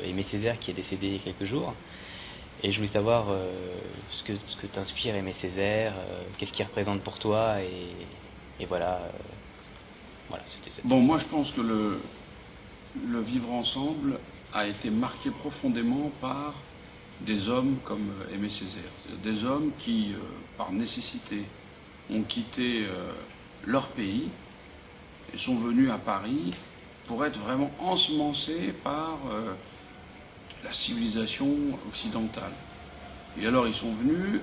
Aimé Césaire qui est décédé il y a quelques jours. Et je voulais savoir ce que t'inspire Aimé Césaire, qu'est-ce qu'il représente pour toi, et voilà. Voilà, c'était cette Bon, chose. moi je pense que le vivre ensemble a été marqué profondément par des hommes comme Aimé Césaire. Des hommes qui, par nécessité, ont quitté leur pays et sont venus à Paris pour être vraiment ensemencés par la civilisation occidentale. Et alors ils sont venus,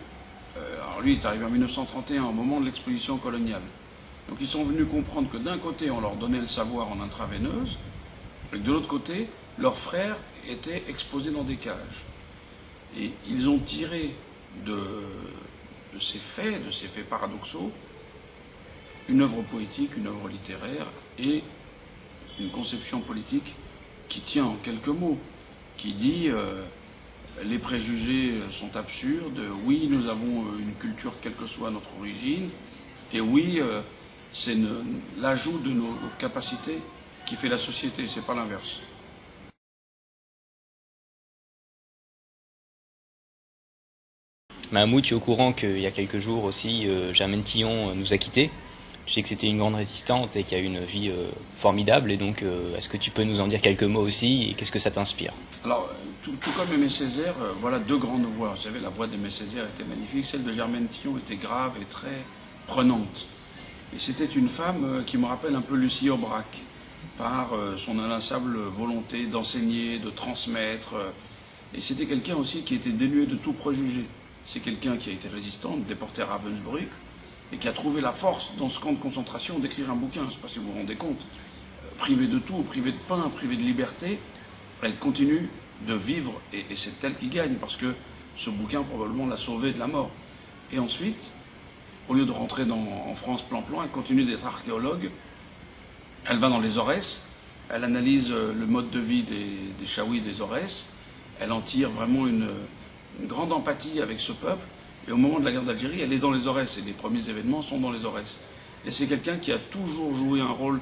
alors lui il est arrivé en 1931 au moment de l'exposition coloniale. Donc ils sont venus comprendre que d'un côté on leur donnait le savoir en intraveineuse, et que de l'autre côté leurs frères étaient exposés dans des cages. Et ils ont tiré de ces faits paradoxaux, une œuvre poétique, une œuvre littéraire et une conception politique qui tient en quelques mots, qui dit les préjugés sont absurdes, oui nous avons une culture quelle que soit notre origine, et oui c'est l'ajout de nos capacités qui fait la société, c'est pas l'inverse. Mahmoud, tu es au courant qu'il y a quelques jours aussi, Germaine Tillon nous a quittés. Je sais que c'était une grande résistante et qui a eu une vie formidable, et donc est-ce que tu peux nous en dire quelques mots aussi, et qu'est-ce que ça t'inspire? Alors, tout comme Aimé Césaire, voilà deux grandes voix. Vous savez, la voix d'Aimé Césaire était magnifique, celle de Germaine Tillon était grave et très prenante. Et c'était une femme qui me rappelle un peu Lucie Aubrac, par son inlassable volonté d'enseigner, de transmettre. Et c'était quelqu'un aussi qui était dénué de tout préjugé. C'est quelqu'un qui a été résistant, déporté à Ravensbrück, et qui a trouvé la force dans ce camp de concentration d'écrire un bouquin. Je ne sais pas si vous vous rendez compte. Privée de tout, privée de pain, privée de liberté, elle continue de vivre, et c'est elle qui gagne, parce que ce bouquin probablement l'a sauvée de la mort. Et ensuite, au lieu de rentrer en France plan-plan, elle continue d'être archéologue, elle va dans les Aurès, elle analyse le mode de vie des Chaouis, des Aurès, elle en tire vraiment une grande empathie avec ce peuple, et au moment de la guerre d'Algérie, elle est dans les Aurès, et les premiers événements sont dans les Aurès. Et c'est quelqu'un qui a toujours joué un rôle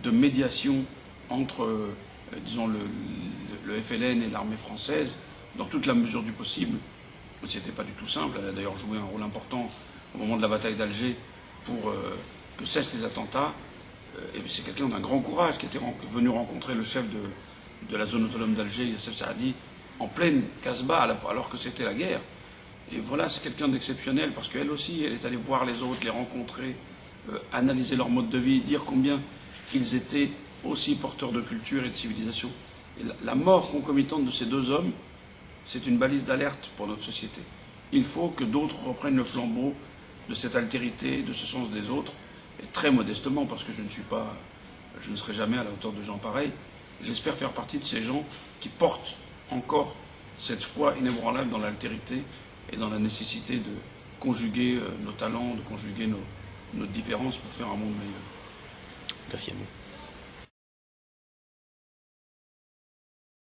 de médiation entre, disons, le FLN et l'armée française, dans toute la mesure du possible. C'était pas du tout simple, elle a d'ailleurs joué un rôle important au moment de la bataille d'Alger pour que cessent les attentats. Et c'est quelqu'un d'un grand courage qui était venu rencontrer le chef de la zone autonome d'Alger, Youssef Saadi, en pleine Casbah, alors que c'était la guerre. Et voilà, c'est quelqu'un d'exceptionnel, parce qu'elle aussi, elle est allée voir les autres, les rencontrer, analyser leur mode de vie, dire combien ils étaient aussi porteurs de culture et de civilisation. Et la mort concomitante de ces deux hommes, c'est une balise d'alerte pour notre société. Il faut que d'autres reprennent le flambeau de cette altérité, de ce sens des autres, et très modestement, parce que je ne serai jamais à la hauteur de gens pareils, j'espère faire partie de ces gens qui portent encore cette foi inébranlable dans l'altérité et dans la nécessité de conjuguer nos talents, de conjuguer nos différences pour faire un monde meilleur. Merci à vous.